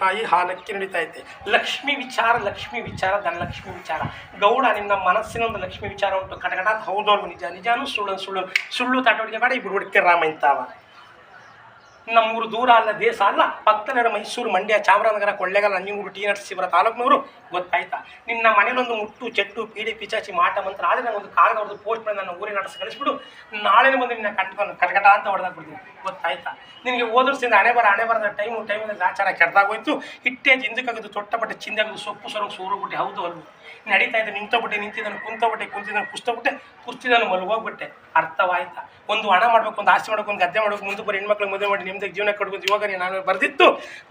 ತಾಯಿ ಹಾಲಕ್ಕೆ ನಡೀತಾ ಇದೆ. ಲಕ್ಷ್ಮಿ ವಿಚಾರ ಧನಲಕ್ಷ್ಮಿ ವಿಚಾರ. ಗೌಡ ನಿನ್ನ ಮನಸ್ಸಿನ ಒಂದು ಲಕ್ಷ್ಮಿ ವಿಚಾರ ಉಂಟು. ಕಟಕಟ ಹೌದೋಲ್ವು ನಿಜ ನಿಜಾನು ಸುಳ್ಳು ತಾಟೋಡಿಗೆ ಬೇಡ. ಈ ಬಿಡುಗಡೆ ರಾಮ ಇಂತಾವ ನಮ್ಮೂರು ದೂರ ಅಲ್ಲ ದೇಶ ಅಲ್ಲ ಪಕ್ಕದಲ್ಲಿರೋ ಮೈಸೂರು ಮಂಡ್ಯ ಚಾಮರಾಜನಗರ ಕೊಳ್ಳೇಗಾಲ ನಂಜನಗೂಡು ಟಿ ನರಸೀಪುರ ತಾಲೂಕಿನವರು ಗೊತ್ತಾಯ್ತಾ. ನಿನ್ನ ಮನೇಲೊಂದು ಮುಟ್ಟು ಚೆಟ್ಟು ಪೀಡೆ ಪಿಚಾಚಿ ಮಾಟ ಮಂತ್ರ ಆದರೆ ನಾನು ಒಂದು ಕಾಗದ ಹೊಡೆದು ಪೋಸ್ಟ್ ಮಾಡಿ ನನ್ನ ಊರಿನ ನಡೆಸಿ ಕಳಿಸ್ಬಿಡು. ನಾಳೆ ಬಂದು ನಿನ್ನ ಕಟ್ಕೊಂಡು ಕಟಕಟ ಅಂತ ಹೊಡೆದಾಕ್ಬಿಡ್ತೀನಿ ಗೊತ್ತಾಯ್ತಾ. ನಿನಗೆ ಓದಿಸಿಂದ ಹಣೆ ಬರದ ಟೈಮಿಂದ ಆಚಾರ ಕೆಡ್ದಾಗೋಯ್ತು. ಹಿಟ್ಟೆ ಹಿಂದಕ್ಕಾಗೋದು ತೊಟ್ಟಪಟ್ಟೆ ಚಿಂದಾಗೋದು ಸೊಪ್ಪು ಸೋರೋಗ್ಬಿಟ್ಟೆ. ಹೌದು ಅಲ್ವು ನಡೀತಾ ಇದ್ದೆ ನಿಂತಿದ್ದಾನೆ ಕುಂತಿದ್ದಾನೆ ಕುಸ್ತಿದ್ದಾನೆ ಮಲಗೋಗ್ಬಿಟ್ಟೆ. ಅರ್ಥವಾಯ್ತಾ. ಒಂದು ಹಣ ಮಾಡ್ಬೇಕು, ಒಂದು ಆಸ್ತಿ ಮಾಡ್ಬೇಕು, ಒಂದು ಗದ್ದೆ ಮಾಡ್ಬೇಕು, ಮುಂದೆ ಬರೀ ಹೆಣ್ಮಕ್ಳು ಮದುವೆ ಮಾಡಿ ನಿಮ್ದಕ್ಕೆ ಜೀವನ ಕಟ್ಕೊಂಡು ಇವಾಗ ನಾನು ಬರ್ದಿತ್ತು.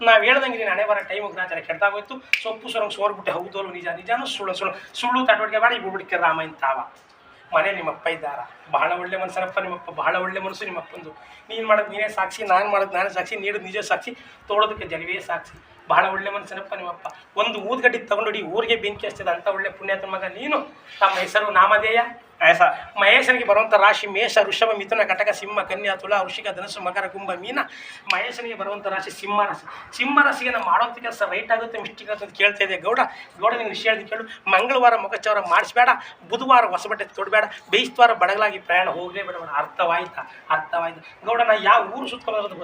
ನಾವು ಹೇಳ್ದಂಗೆ ನೀನು ಹಣೆ ಬರೋ ಟೈಮಿಗೆ ಆಚಾರ ಕೆಡ್ದಾಗೋಯ್ತು. ಸೊಪ್ಪು ಸೋರ್ಬಿಟ್ಟೆ. ಹೌದು ಅಲ್ವ ನಿಜಾನು ಸುಳ್ಳು ತಾಟೋಡಿಗೆ ಮಾಡಿ ಬಿಡ್ಬಿಡ್ಕೆ ರಾಮ ಇಂತಾವ. ಮನೆ ನಿಮ್ಮಪ್ಪ ಇದ್ದಾರ. ಬಹಳ ಒಳ್ಳೆ ಮನಸ್ಸನಪ್ಪ ನಿಮ್ಮಪ್ಪ. ಬಹಳ ಒಳ್ಳೆ ಮನಸ್ಸು ನಿಮ್ಮಪ್ಪಂದು. ನೀನು ಮಾಡೋದು ನೀನೇ ಸಾಕ್ಷಿ, ನಾನು ಮಾಡೋದು ನಾನೇ ಸಾಕ್ಷಿ, ನೀಡೋದು ನಿಜ ಸಾಕ್ಷಿ, ತೋಳೋದಕ್ಕೆ ಜಲವೇ ಸಾಕ್ಷಿ. ಬಹಳ ಒಳ್ಳೆ ಮನಸ್ಸನಪ್ಪ ನಿಮ್ಮಪ್ಪ. ಒಂದು ಊದ್ಗಡ್ಡಿ ತಗೊಂಡು ಊರಿಗೆ ಬೆಂಕಿ ಹಚ್ಚಿದ ಅಂತ ಒಳ್ಳೆ ಪುಣ್ಯಾತನ ಮಗ ನೀನು. ತಮ್ಮ ಹೆಸರು ನಾಮಧೇಯ ಮಹೇಶನಿಗೆ ಬರುವಂಥ ರಾಶಿ ಮೇಷ ಋಷಭ ಮಿಥುನ ಕಟಕ ಸಿಂಹ ಕನ್ಯಾ ತುಲಾ ವೃಷಿಕ ಧನಸ್ಸು ಮಕರ ಕುಂಭ ಮೀನ. ಮಹೇಶನಿಗೆ ಬರುವಂಥ ರಾಶಿ ಸಿಂಹ ರಾಶಿಗೆ ನಾವು ಮಾಡೋಂಥ ಕೆಲಸ ರೈಟ್ ಆಗುತ್ತೆ ಮಿಸ್ಟೇಕ್ ಆಗುತ್ತೆ ಅಂತ ಕೇಳ್ತಾ ಇದೆ. ಗೌಡ ನಿನ್ನ ವಿಷಯ ಹೇಳ್ದು ಕೇಳು. ಮಂಗಳವಾರ ಮುಖಚೌರ ಮಾಡಿಸ್ಬೇಡ, ಬುಧವಾರ ಹೊಸ ಬಟ್ಟೆ ತೊಡಬೇಡ, ಬೇಯಿಸ್ತವಾರ ಬಡಗಲಾಗಿ ಪ್ರಯಾಣ ಹೋಗಲೇ ಬೇಡ. ಅರ್ಥವಾಯ್ತಾ. ಗೌಡ ನಾ ಯಾವ ಊರು ಸುತ್ಕೊಂಡ್ಬರೋದು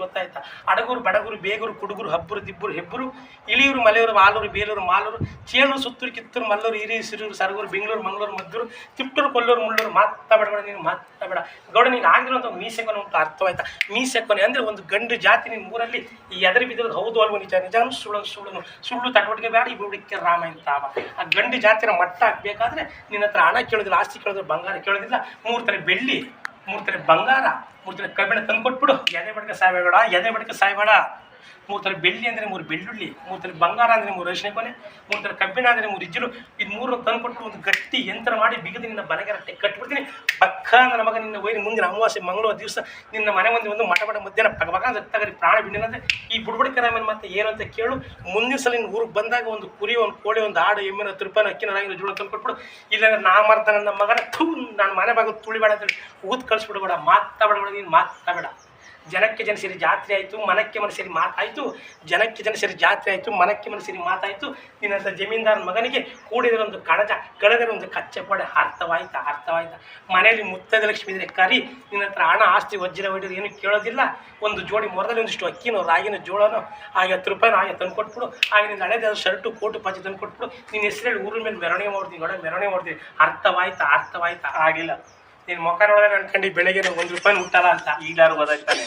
ಗೊತ್ತಾಯ್ತಾ. ಅಡಗೂರು ಬಡಗೂರು ಬೇಗೂರು ಕುಡುಗೂರು ಹಬ್ಬರು ದಿಬ್ಬರು ಹೆಬ್ಬರು ಇಳಿಯೂರು ಮಲೆಯೂರು ಆಲೂರು ಬೇಲೂರು ಮಾಲೂರು ಚೇಳೂರು ಸುತ್ತೂರು ಕಿತ್ತೂರು ಮಲ್ಲೂರು ಹಿರಿಯೂರು ಸಿರೂರು ಸರಗೂರು ಬೆಂಗಳೂರು ಮಂಗಳೂರು ಮದ್ದೂರು ತಿಪ್ಟೂರು ಕೊಲ್ಲೂರು ಮುಳ್ಳೂರು ಮಾತಾಡಬೇಡ. ನೀನು ಮಾತಾಡಬೇಡ ಗೌಡ. ನೀನು ಆಗಿರೋಂಥ ಮೀಸೆಕೊನೆ ಉಂಟು. ಅರ್ಥವಾಯ್ತಾ. ಮೀಸೆಕೊನೆ ಅಂದರೆ ಒಂದು ಗಂಡು ಜಾತಿ ನಿಮ್ಮ ಊರಲ್ಲಿ ಈ ಎದುರು ಬಿದ್ದಿರೋದು ಹೌದು ಅಲ್ವ ನಿಜಾನು ಸುಳ್ಳು ತಟವಟಿಕೆ ಬೇಡ. ಈ ಬಿಡುಗಡೆ ರಾಮ ಇಂತಾವ. ಆ ಗಂಡು ಜಾತಿನ ಮಟ್ಟ ಹಾಕಬೇಕಾದ್ರೆ ನಿನ್ನ ಹತ್ರ ಹಣ ಕೇಳೋದಿಲ್ಲ, ಆಸ್ತಿ ಕೇಳೋದಿಲ್ಲ, ಬಂಗಾರ ಕೇಳೋದಿಲ್ಲ. 3 ತಲೆ ಬೆಳ್ಳಿ, 3 ತಲೆ ಬಂಗಾರ, 3 ತಲೆ ಕಬ್ಬಿಣ ತಂದು ಕೊಟ್ಬಿಡು. ಎದೆ ಬಡ್ಕೆ ಸಾಯಬೇಡ. 3 ತಲೆ ಬೆಳ್ಳಿ ಅಂದರೆ 3 ಬೆಳ್ಳುಳ್ಳಿ, 3 ತಲೆ ಬಂಗಾರ ಅಂದರೆ 3 ಅರಿಶಿನ ಕೊನೆ, 3 ತಲೆ ಕಬ್ಬಿಣ ಅಂದರೆ 3 ಇಜ್ಜಲು. ಇದು 3 ತಂದು ಕೊಟ್ಟು ಒಂದು ಗಟ್ಟಿ ಯಂತ್ರ ಮಾಡಿ ಬಿಗದು ನಿನ್ನ ಬಲಗರಟ್ಟೆ ಕಟ್ಬಿಡ್ತೀನಿ. ಪಕ್ಕ ನನ್ನ ಮಗ ನಿನ್ನ ವೈರಿ ಮುಂದಿನ ಅಮಾವಾಸ್ಯೆ ಮಂಗಳವಾರ ದಿವಸ ನಿನ್ನ ಮನೆ ಒಂದು ಮಠ ಮಧ್ಯಾಹ್ನ ಪಗಬಗ ಸತ್ತಾಗರಿ ಪ್ರಾಣ ಬಿಟ್ಟಿನಂದರೆ ಈ ಬುಡ್ಬಡಿಕೆ ರಾಮನ ಮತ್ತೆ ಏನು ಅಂತ ಕೇಳು. ಮುಂದಿನ ಸಲ ನಿನ್ನ ಊರಿಗೆ ಬಂದಾಗ ಒಂದು ಕುರಿ, ಒಂದು ಕೋಳಿ, ಒಂದು ಆಡು, ಎಮ್ಮಿನ 10 ರೂಪಾಯಿ ಅಕ್ಕಿನ ರಾಗಿನ ಜೋಳ ತಂದು ಕೊಟ್ಬಿಡು. ಇಲ್ಲಾಂದ್ರೆ ನಾ ಮರ್ದ ನನ್ನ ಮಗನ ನಾನು ಮನೆ ಭಾಗ ತುಳಿಬೇಡ ಅಂತೇಳಿ ಊದ್ ಕಳಿಸ್ಬಿಡ್ಬೇಡ. ಮಾತಾಡಬೇಡ. ನೀನು ಮಾತಾಡಬೇಡ. ಜನಕ್ಕೆ ಜನ ಸೇರಿ ಜಾತ್ರೆ ಆಯಿತು, ಮನಕ್ಕೆ ಮನ ಸೇರಿ ಮಾತಾಯಿತು. ಜನಕ್ಕೆ ಜನ ಸೇರಿ ಜಾತ್ರೆ ಆಯಿತು, ಮನಕ್ಕೆ ಮನ ಸೇರಿ ಮಾತಾಯಿತು. ನಿನ್ನಂಥ ಜಮೀನ್ದಾರನ ಮಗನಿಗೆ ಕೂಡಿದರೊಂದು ಕಳೆದರೊಂದು ಕಚ್ಚೆ ಪಡೆ. ಅರ್ಥವಾಯ್ತಾ. ಮನೆಯಲ್ಲಿ ಮುತ್ತೈದ ಲಕ್ಷ್ಮಿ ಇದ್ರೆ ಕರಿ. ನಿನ್ನ ಹತ್ರ ಹಣ ಆಸ್ತಿ ವಜ್ರ ವೈಡ್ಯರು ಏನು ಕೇಳೋದಿಲ್ಲ. ಒಂದು ಜೋಡಿ ಮೊರದಲ್ಲಿ ಒಂದಿಷ್ಟು ಅಕ್ಕಿನೋ ರಾಗಿನ ಜೋಳನೋ ಹಾಗೆ 10 ರೂಪಾಯಿನೋ ಹಾಗೆ ತಂದು ಕೊಟ್ಬಿಡು. ಹಾಗೆ ನಿನ್ನ ಹಳೆದ ಶರ್ಟು ಕೋಟು ಪಾಚಿ ತಂದು ಕೊಟ್ಬಿಡು. ನಿನ್ನ ಹೆಸರಲ್ಲಿ ಊರಿನ ಮೇಲೆ ಮೆರವಣಿಗೆ ಮಾಡ್ತೀನಿ. ಅರ್ಥವಾಯ್ತಾ. ಆಗಿಲ್ಲ. ನೀನು ಮುಖ ನೋಡಿದ್ರೆ ಅನ್ಕೊಂಡು ಬೆಳಗ್ಗೆ 1 ರೂಪಾಯಿ ಮುಟ್ಟಲ್ಲ ಅಂತ ಈಗಾರು ಗೊತ್ತಾಗ್ತಾನೆ.